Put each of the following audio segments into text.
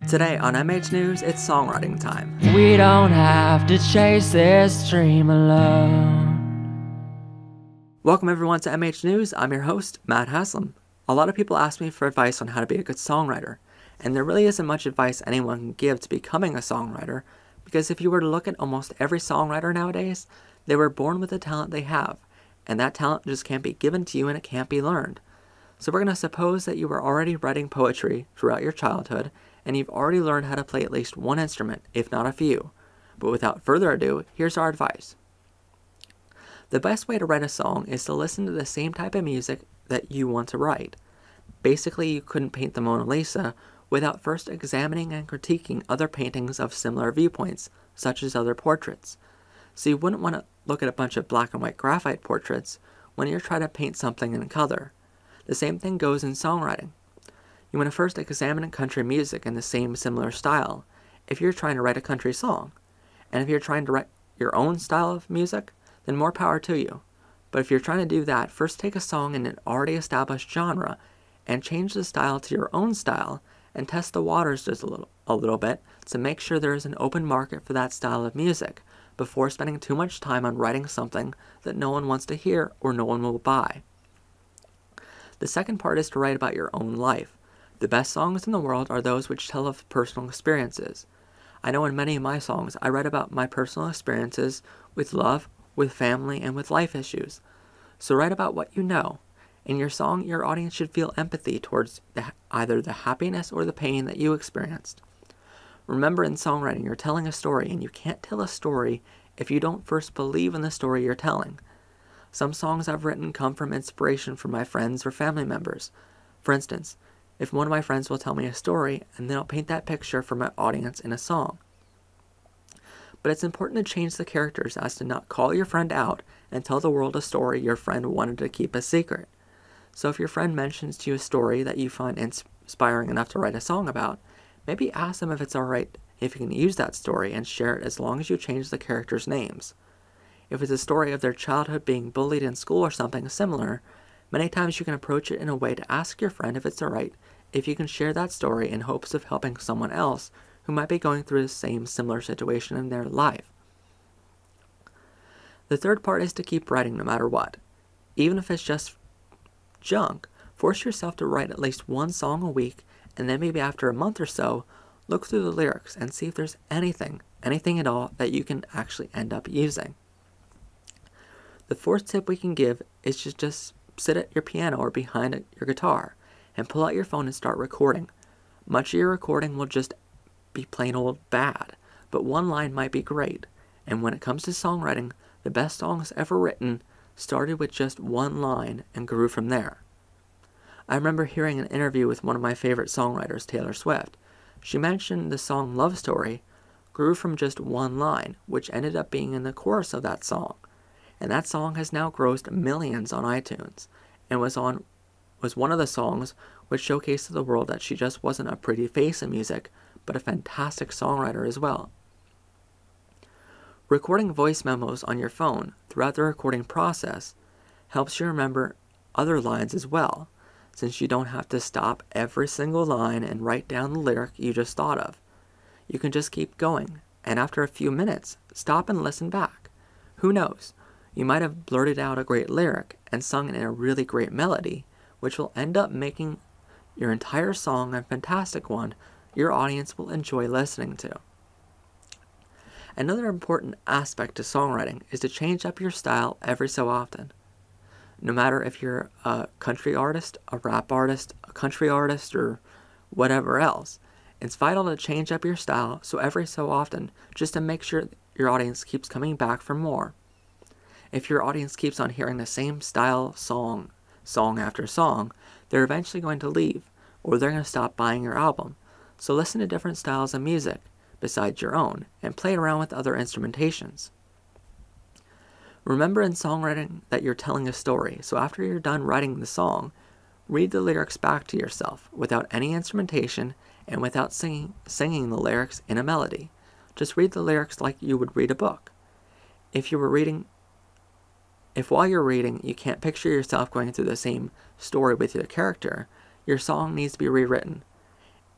Today on MH News, it's songwriting time. We don't have to chase this dream alone. Welcome everyone to MH News. I'm your host, Matt Haslam. A lot of people ask me for advice on how to be a good songwriter, and there really isn't much advice anyone can give to becoming a songwriter, because if you were to look at almost every songwriter nowadays, they were born with the talent they have, and that talent just can't be given to you and it can't be learned. So we're going to suppose that you were already writing poetry throughout your childhood, and you've already learned how to play at least one instrument, if not a few. But without further ado, here's our advice. The best way to write a song is to listen to the same type of music that you want to write. Basically, you couldn't paint the Mona Lisa without first examining and critiquing other paintings of similar viewpoints, such as other portraits. So you wouldn't want to look at a bunch of black and white graphite portraits when you're trying to paint something in color. The same thing goes in songwriting. You want to first examine country music in the same similar style if you're trying to write a country song. And if you're trying to write your own style of music, then more power to you. But if you're trying to do that, first take a song in an already established genre and change the style to your own style and test the waters just a little bit to make sure there is an open market for that style of music before spending too much time on writing something that no one wants to hear or no one will buy. The second part is to write about your own life. The best songs in the world are those which tell of personal experiences. I know in many of my songs I write about my personal experiences with love, with family, and with life issues. So write about what you know. In your song, your audience should feel empathy towards either the happiness or the pain that you experienced. Remember, in songwriting, you're telling a story, and you can't tell a story if you don't first believe in the story you're telling. Some songs I've written come from inspiration from my friends or family members. For instance, if one of my friends will tell me a story, and then I'll paint that picture for my audience in a song. But it's important to change the characters as to not call your friend out and tell the world a story your friend wanted to keep a secret. So if your friend mentions to you a story that you find inspiring enough to write a song about, maybe ask them if it's alright if you can use that story and share it as long as you change the characters' names. If it's a story of their childhood being bullied in school or something similar, many times you can approach it in a way to ask your friend if it's alright if you can share that story in hopes of helping someone else who might be going through the same similar situation in their life. The third part is to keep writing no matter what. Even if it's just junk, force yourself to write at least one song a week, and then maybe after a month or so, look through the lyrics and see if there's anything at all that you can actually end up using. The fourth tip we can give is to just sit at your piano or behind your guitar and pull out your phone and start recording. Much of your recording will just be plain old bad, but one line might be great. And when it comes to songwriting, the best songs ever written started with just one line and grew from there. I remember hearing an interview with one of my favorite songwriters, Taylor Swift. She mentioned the song Love Story grew from just one line, which ended up being in the chorus of that song. And that song has now grossed millions on iTunes, and was one of the songs which showcased to the world that she just wasn't a pretty face of music, but a fantastic songwriter as well. Recording voice memos on your phone throughout the recording process helps you remember other lines as well, since you don't have to stop every single line and write down the lyric you just thought of. You can just keep going, and after a few minutes, stop and listen back. Who knows? You might have blurted out a great lyric and sung it in a really great melody, which will end up making your entire song a fantastic one your audience will enjoy listening to. Another important aspect to songwriting is to change up your style every so often. No matter if you're a country artist, a rap artist, a country artist, or whatever else, it's vital to change up your style so every so often, just to make sure your audience keeps coming back for more. If your audience keeps on hearing the same style song after song, they're eventually going to leave, or they're going to stop buying your album. So listen to different styles of music besides your own, and play around with other instrumentations. Remember in songwriting that you're telling a story, so after you're done writing the song, read the lyrics back to yourself without any instrumentation and without singing the lyrics in a melody. Just read the lyrics like you would read a book. If while you're reading you can't picture yourself going through the same story with your character, your song needs to be rewritten.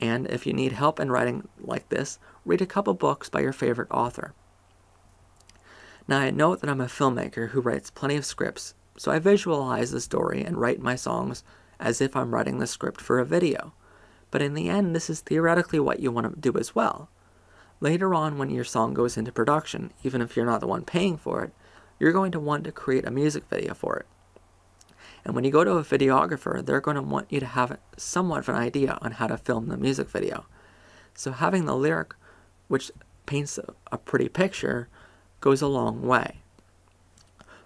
And if you need help in writing like this, read a couple books by your favorite author. Now, I know that I'm a filmmaker who writes plenty of scripts, so I visualize the story and write my songs as if I'm writing the script for a video. But in the end, this is theoretically what you want to do as well. Later on, when your song goes into production, even if you're not the one paying for it, you're going to want to create a music video for it. And when you go to a videographer, they're going to want you to have somewhat of an idea on how to film the music video. So having the lyric, which paints a pretty picture, goes a long way.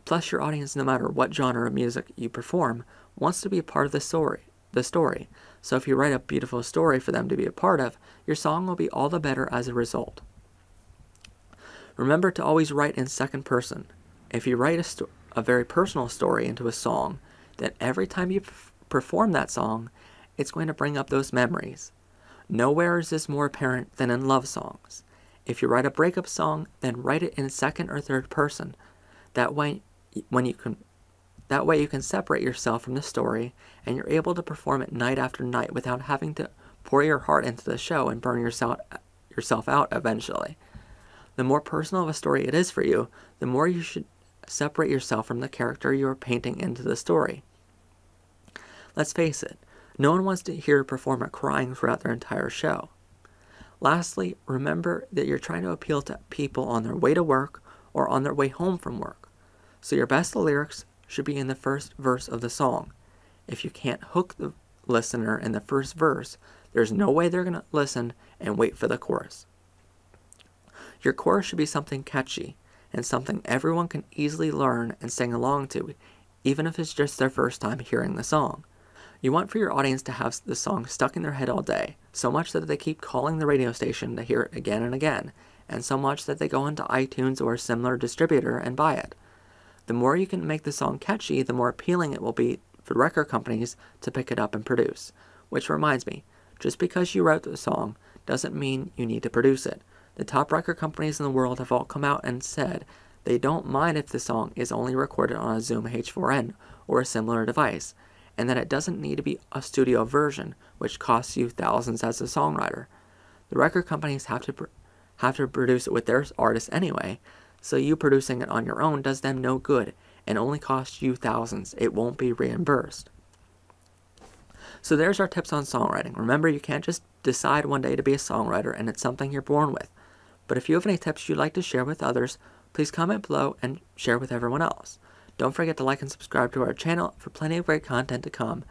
Plus, your audience, no matter what genre of music you perform, wants to be a part of the story. So if you write a beautiful story for them to be a part of, your song will be all the better as a result. Remember to always write in second person. If you write a very personal story into a song, then every time you perform that song, it's going to bring up those memories. Nowhere is this more apparent than in love songs. If you write a breakup song, then write it in second or third person. That way you can separate yourself from the story, and you're able to perform it night after night without having to pour your heart into the show and burn yourself out eventually. The more personal of a story it is for you, the more you should separate yourself from the character you are painting into the story. Let's face it, no one wants to hear a performer crying throughout their entire show. Lastly, remember that you're trying to appeal to people on their way to work or on their way home from work. So your best lyrics should be in the first verse of the song. If you can't hook the listener in the first verse, there's no way they're going to listen and wait for the chorus. Your chorus should be something catchy and something everyone can easily learn and sing along to, even if it's just their first time hearing the song. You want for your audience to have the song stuck in their head all day, so much that they keep calling the radio station to hear it again and again, and so much that they go into iTunes or a similar distributor and buy it. The more you can make the song catchy, the more appealing it will be for record companies to pick it up and produce. Which reminds me, just because you wrote the song doesn't mean you need to produce it. The top record companies in the world have all come out and said they don't mind if the song is only recorded on a Zoom H4n or a similar device, and that it doesn't need to be a studio version, which costs you thousands as a songwriter. The record companies have to produce it with their artists anyway, so you producing it on your own does them no good and only costs you thousands. It won't be reimbursed. So there's our tips on songwriting. Remember, you can't just decide one day to be a songwriter and it's something you're born with. But if you have any tips you'd like to share with others, please comment below and share with everyone else. Don't forget to like and subscribe to our channel for plenty of great content to come.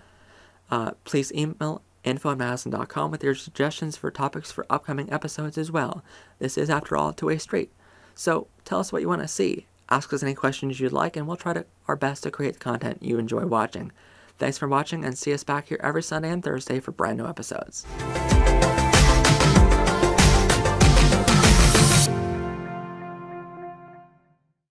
Please email info@madhaslam.com with your suggestions for topics for upcoming episodes as well. This is, after all, a two-way street. So tell us what you want to see. Ask us any questions you'd like, and we'll try our best to create the content you enjoy watching. Thanks for watching, and see us back here every Sunday and Thursday for brand new episodes.